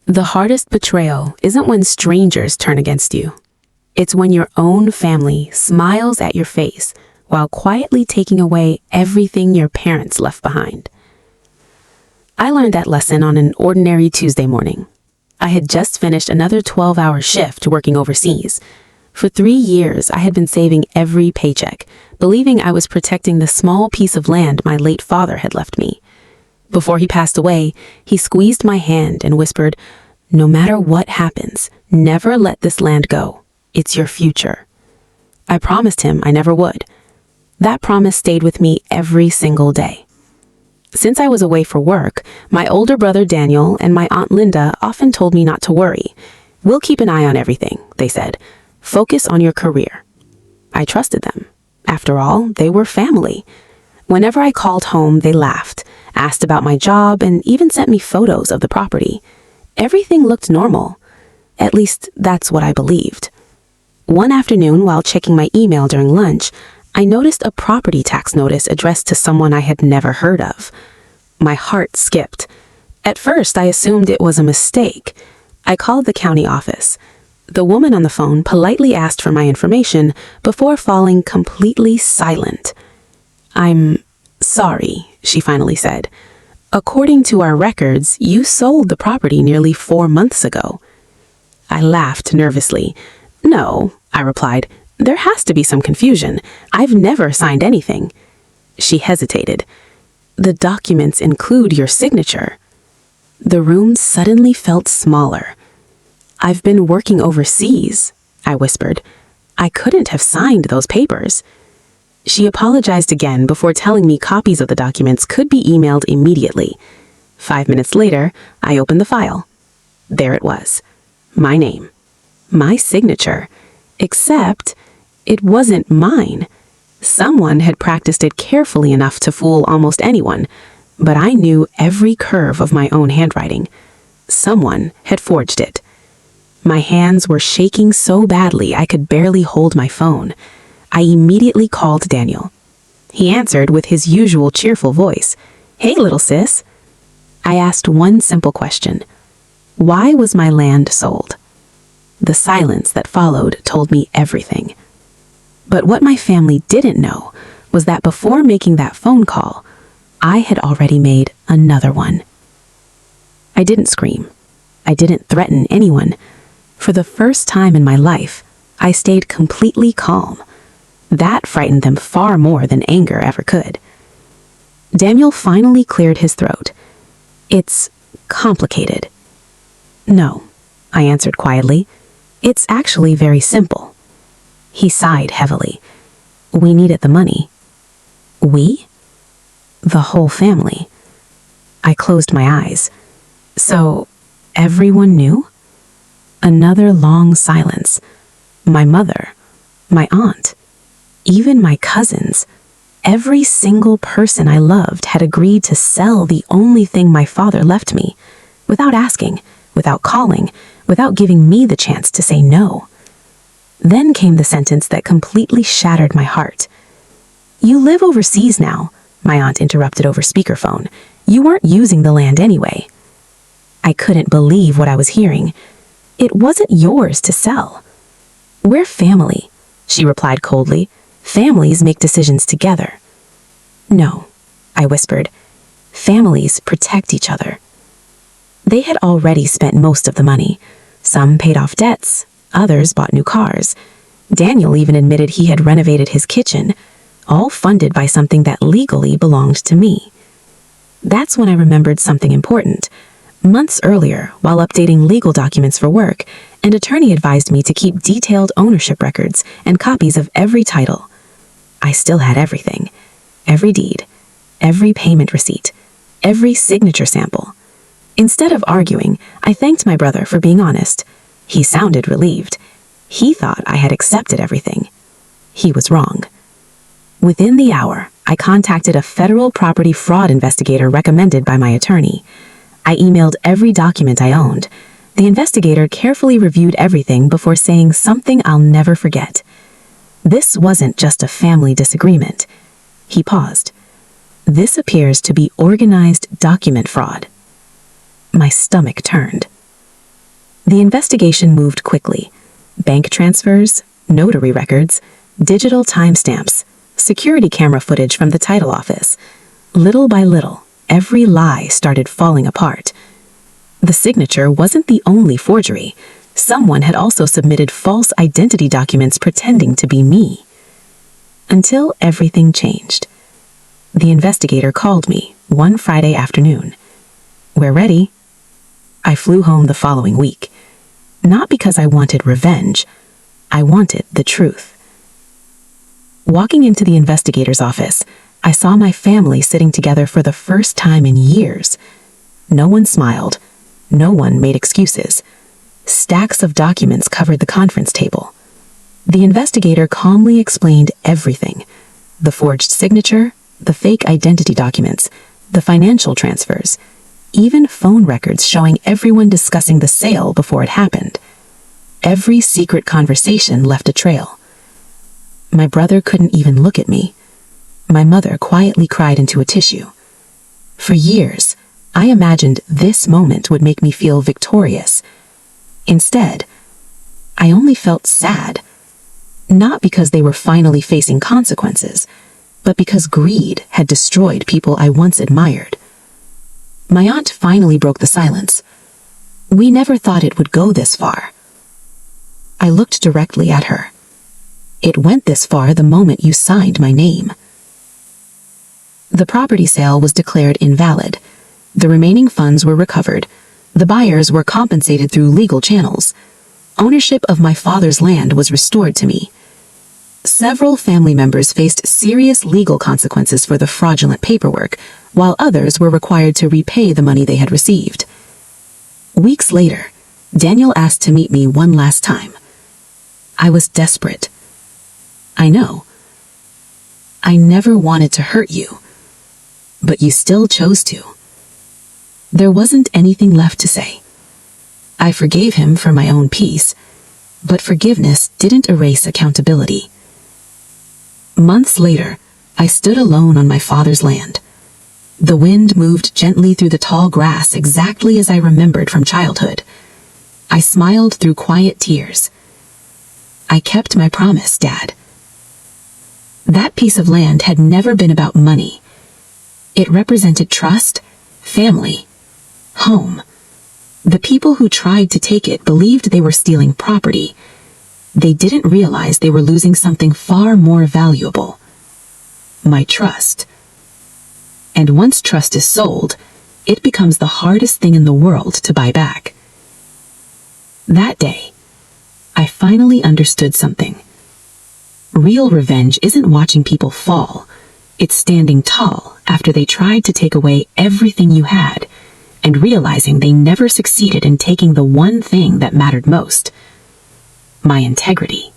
The hardest betrayal isn't when strangers turn against you. It's when your own family smiles at your face while quietly taking away everything your parents left behind. I learned that lesson on an ordinary Tuesday morning. I had just finished another 12-hour shift working overseas. For 3 years, I had been saving every paycheck, believing I was protecting the small piece of land my late father had left me. Before he passed away, he squeezed my hand and whispered, "No matter what happens, never let this land go. It's your future." I promised him I never would. That promise stayed with me every single day. Since I was away for work, my older brother Daniel and my Aunt Linda often told me not to worry. "We'll keep an eye on everything," they said. "Focus on your career." I trusted them. After all, they were family. Whenever I called home, they laughed, asked about my job, and even sent me photos of the property. Everything looked normal. At least, that's what I believed. One afternoon, while checking my email during lunch, I noticed a property tax notice addressed to someone I had never heard of. My heart skipped. At first, I assumed it was a mistake. I called the county office. The woman on the phone politely asked for my information before falling completely silent. "I'm sorry," she finally said. "According to our records, you sold the property nearly 4 months ago." I laughed nervously. "No," I replied. "There has to be some confusion. I've never signed anything." She hesitated. "The documents include your signature." The room suddenly felt smaller. "I've been working overseas," I whispered. "I couldn't have signed those papers." She apologized again before telling me copies of the documents could be emailed immediately. 5 minutes later, I opened the file. There it was. My name. My signature. Except it wasn't mine. Someone had practiced it carefully enough to fool almost anyone, but I knew every curve of my own handwriting. Someone had forged it. My hands were shaking so badly I could barely hold my phone. I immediately called Daniel. He answered with his usual cheerful voice. "Hey, little sis." I asked one simple question. Why was my land sold? The silence that followed told me everything. But what my family didn't know was that before making that phone call, I had already made another one. I didn't scream. I didn't threaten anyone. For the first time in my life, I stayed completely calm. That frightened them far more than anger ever could. Daniel finally cleared his throat. "It's complicated." "No," I answered quietly. "It's actually very simple." He sighed heavily. "We needed the money." "We?" "The whole family." I closed my eyes. "So, everyone knew?" Another long silence. My mother, my aunt, even my cousins, every single person I loved had agreed to sell the only thing my father left me, without asking, without calling, without giving me the chance to say no. Then came the sentence that completely shattered my heart. "You live overseas now," my aunt interrupted over speakerphone. "You weren't using the land anyway." I couldn't believe what I was hearing. "It wasn't yours to sell." "We're family," she replied coldly. "Families make decisions together." "No," I whispered. "Families protect each other." They had already spent most of the money. Some paid off debts, others bought new cars. Daniel even admitted he had renovated his kitchen, all funded by something that legally belonged to me. That's when I remembered something important. Months earlier, while updating legal documents for work, an attorney advised me to keep detailed ownership records and copies of every title. I still had everything. Every deed, every payment receipt, every signature sample. Instead of arguing, I thanked my brother for being honest. He sounded relieved. He thought I had accepted everything. He was wrong. Within the hour, I contacted a federal property fraud investigator recommended by my attorney. I emailed every document I owned. The investigator carefully reviewed everything before saying something I'll never forget. This wasn't just a family disagreement. He paused. "This appears to be organized document fraud." My stomach turned. The investigation moved quickly. Bank transfers, notary records, digital timestamps, security camera footage from the title office. Little by little, every lie started falling apart. The signature wasn't the only forgery. Someone had also submitted false identity documents pretending to be me. Until everything changed. The investigator called me one Friday afternoon. "We're ready." I flew home the following week. Not because I wanted revenge. I wanted the truth. Walking into the investigator's office, I saw my family sitting together for the first time in years. No one smiled. No one made excuses. Stacks of documents covered the conference table. The investigator calmly explained everything: the forged signature, the fake identity documents, the financial transfers, even phone records showing everyone discussing the sale before it happened. Every secret conversation left a trail. My brother couldn't even look at me. My mother quietly cried into a tissue. For years, I imagined this moment would make me feel victorious. Instead, I only felt sad. Not because they were finally facing consequences, but because greed had destroyed people I once admired. My aunt finally broke the silence. "We never thought it would go this far." I looked directly at her. "It went this far the moment you signed my name." The property sale was declared invalid. The remaining funds were recovered. The buyers were compensated through legal channels. Ownership of my father's land was restored to me. Several family members faced serious legal consequences for the fraudulent paperwork, while others were required to repay the money they had received. Weeks later, Daniel asked to meet me one last time. I was desperate. "I know. I never wanted to hurt you, but you still chose to." There wasn't anything left to say. I forgave him for my own peace, but forgiveness didn't erase accountability. Months later, I stood alone on my father's land. The wind moved gently through the tall grass exactly as I remembered from childhood. I smiled through quiet tears. "I kept my promise, Dad." That piece of land had never been about money. It represented trust, family, home. The people who tried to take it believed they were stealing property. They didn't realize they were losing something far more valuable: my trust. And once trust is sold, it becomes the hardest thing in the world to buy back. That day, I finally understood something. Real revenge isn't watching people fall. It's standing tall after they tried to take away everything you had, and realizing they never succeeded in taking the one thing that mattered most: my integrity.